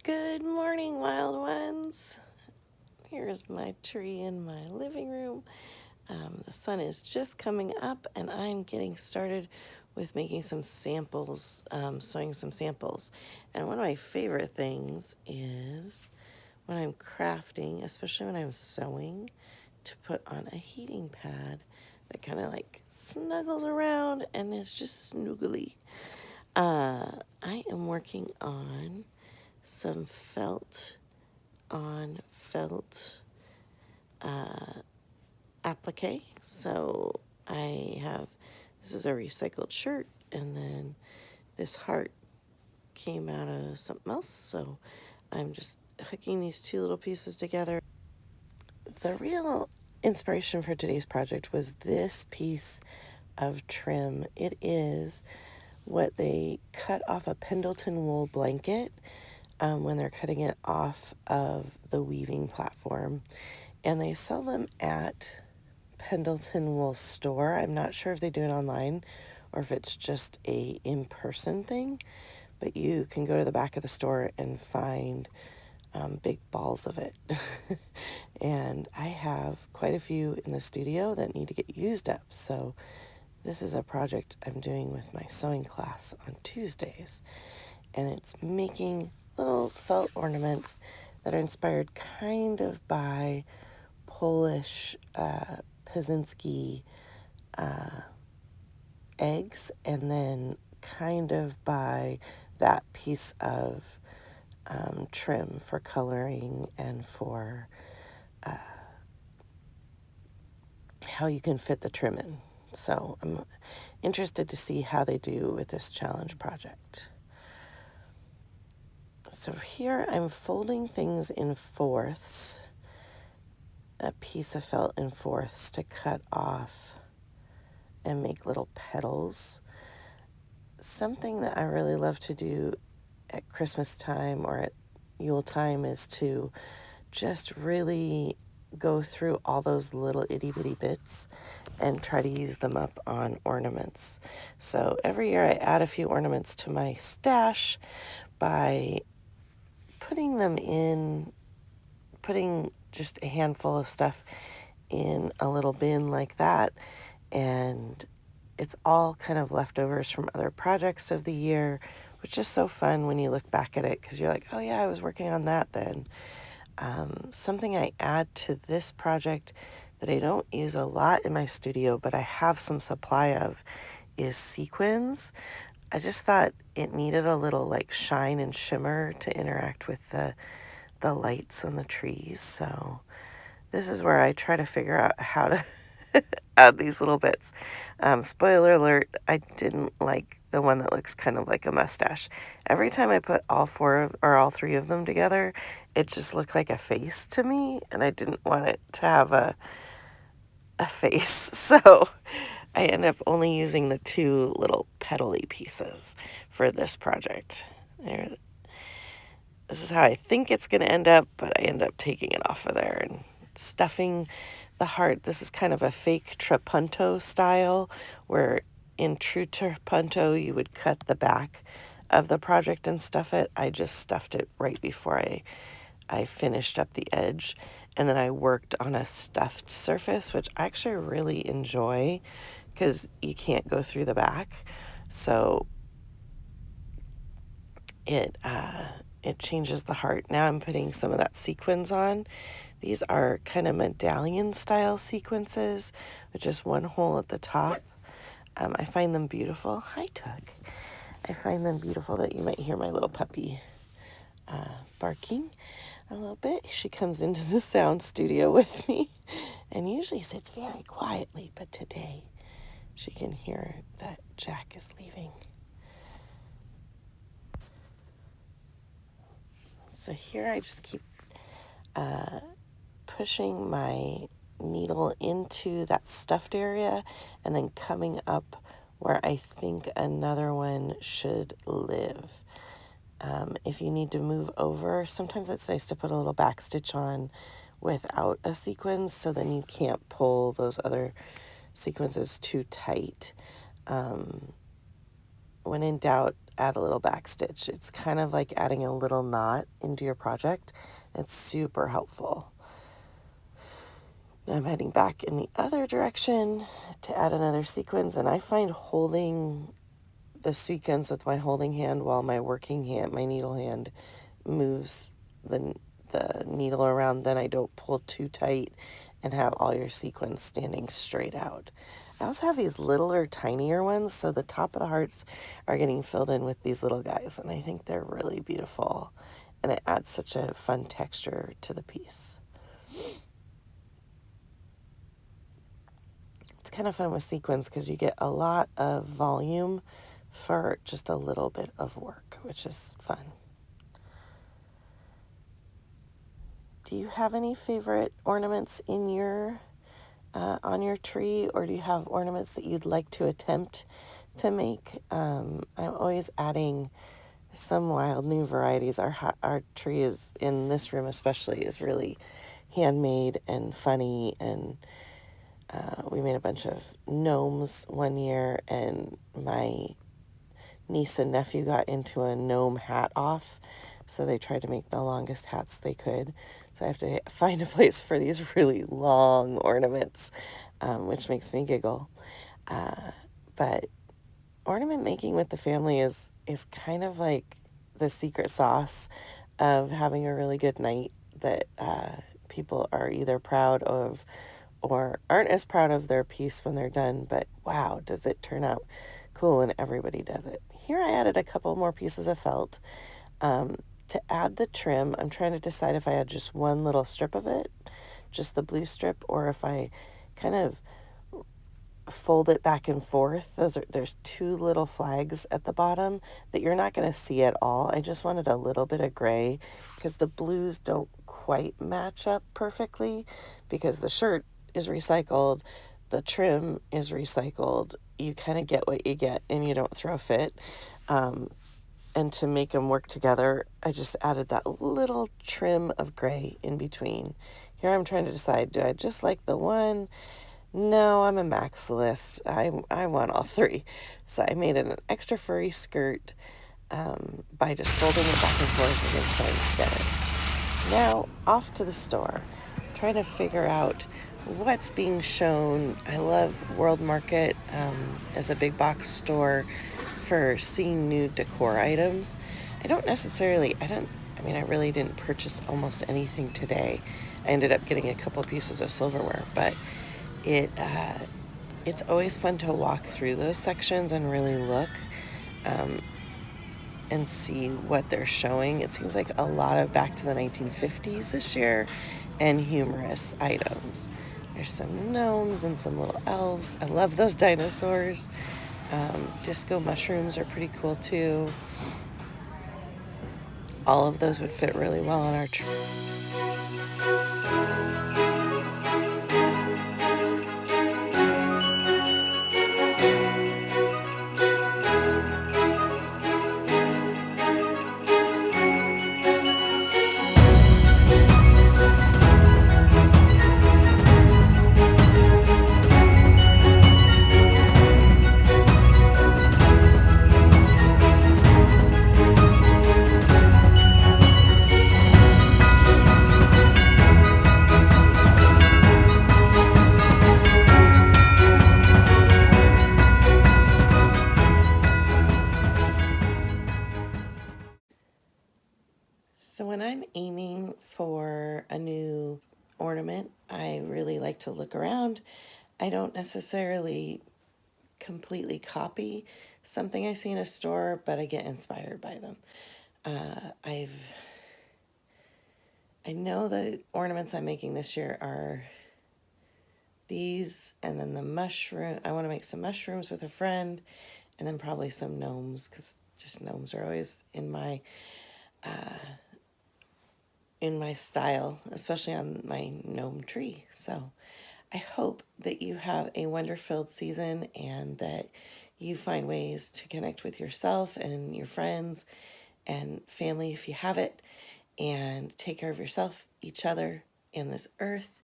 Good morning, wild ones. Here's my tree in my living room. The sun is just coming up, and I'm getting started with making some samples, sewing some samples. And one of my favorite things is when I'm crafting, especially when I'm sewing, to put on a heating pad that kind of like snuggles around and is just snoogly. I am working on some felt on felt applique. So this is a recycled shirt, and then this heart came out of something else. So I'm just hooking these two little pieces together. The real inspiration for today's project was this piece of trim. It is what they cut off a Pendleton wool blanket when they're cutting it off of the weaving platform. And they sell them at Pendleton Wool Store. I'm not sure if they do it online or if it's just a in-person thing, but you can go to the back of the store and find big balls of it. And I have quite a few in the studio that need to get used up. So this is a project I'm doing with my sewing class on Tuesdays. And it's making little felt ornaments that are inspired kind of by Polish Pazinski eggs, and then kind of by that piece of trim for coloring and for how you can fit the trim in. So I'm interested to see how they do with this challenge project. So here I'm folding things in fourths, a piece of felt in fourths to cut off and make little petals. Something that I really love to do at Christmas time or at Yule time is to just really go through all those little itty bitty bits and try to use them up on ornaments. So every year I add a few ornaments to my stash by putting just a handful of stuff in a little bin like that, and it's all kind of leftovers from other projects of the year, which is so fun when you look back at it because you're like, oh yeah, I was working on that then. Something I add to this project that I don't use a lot in my studio, but I have some supply of, is sequins. I just thought it needed a little like shine and shimmer to interact with the lights on the trees. So this is where I try to figure out how to add these little bits. Spoiler alert, I didn't like the one that looks kind of like a mustache. Every time I put all three of them together, it just looked like a face to me, and I didn't want it to have a face. So I ended up only using the two little petally pieces for this project. This is how I think it's going to end up, but I end up taking it off of there and stuffing the heart. This is kind of a fake trapunto style, where in true trapunto you would cut the back of the project and stuff it. I just stuffed it right before I finished up the edge, and then I worked on a stuffed surface, which I actually really enjoy because you can't go through the back. So it changes the heart. Now I'm putting some of that sequins on. These are kind of medallion style sequences with just one hole at the top. I find them beautiful. Hi, Tug. I find them beautiful. That you might hear my little puppy barking a little bit. She comes into the sound studio with me and usually sits very quietly, but today she can hear that Jack is leaving. So here I just keep pushing my needle into that stuffed area and then coming up where I think another one should live. If you need to move over, sometimes it's nice to put a little back stitch on without a sequence, so then you can't pull those other sequences too tight. When in doubt, add a little back stitch. It's kind of like adding a little knot into your project. It's super helpful. I'm heading back in the other direction to add another sequence, and I find holding the sequence with my holding hand while my working hand, my needle hand, moves the needle around, then I don't pull too tight and have all your sequins standing straight out. I also have these littler, tinier ones, so the top of the hearts are getting filled in with these little guys, and I think they're really beautiful, and it adds such a fun texture to the piece. It's kind of fun with sequins because you get a lot of volume for just a little bit of work, which is fun. Do you have any favorite ornaments in your on your tree, or do you have ornaments that you'd like to attempt to make? I'm always adding some wild new varieties. Our tree is, in this room especially, is really handmade and funny, and we made a bunch of gnomes one year, and my niece and nephew got into a gnome hat off, so they tried to make the longest hats they could. So I have to find a place for these really long ornaments, which makes me giggle. But ornament making with the family is kind of like the secret sauce of having a really good night that people are either proud of or aren't as proud of their piece when they're done, but wow, does it turn out cool when everybody does it. Here I added a couple more pieces of felt. To add the trim, I'm trying to decide if I add just one little strip of it, just the blue strip, or if I kind of fold it back and forth. There's two little flags at the bottom that you're not going to see at all. I just wanted a little bit of gray because the blues don't quite match up perfectly, because the shirt is recycled, the trim is recycled. You kind of get what you get and you don't throw a fit. And to make them work together, I just added that little trim of gray in between. Here I'm trying to decide, do I just like the one? No, I'm a maximalist. I want all three. So I made it an extra furry skirt by just folding it back and forth and then sewing together. Now, off to the store. Trying to figure out what's being shown. I love World Market as a big box store for seeing new decor items. I really didn't purchase almost anything today. I ended up getting a couple pieces of silverware, but it's always fun to walk through those sections and really look and see what they're showing. It seems like a lot of back to the 1950s this year and humorous items. There's some gnomes and some little elves. I love those dinosaurs. Disco mushrooms are pretty cool too. All of those would fit really well on our tree. So when I'm aiming for a new ornament, I really like to look around. I don't necessarily completely copy something I see in a store, but I get inspired by them. I know the ornaments I'm making this year are these, and then the mushroom. I want to make some mushrooms with a friend, and then probably some gnomes, because just gnomes are always in my style, especially on my gnome tree. So I hope that you have a wonder-filled season and that you find ways to connect with yourself and your friends and family if you have it, and take care of yourself, each other, and this earth.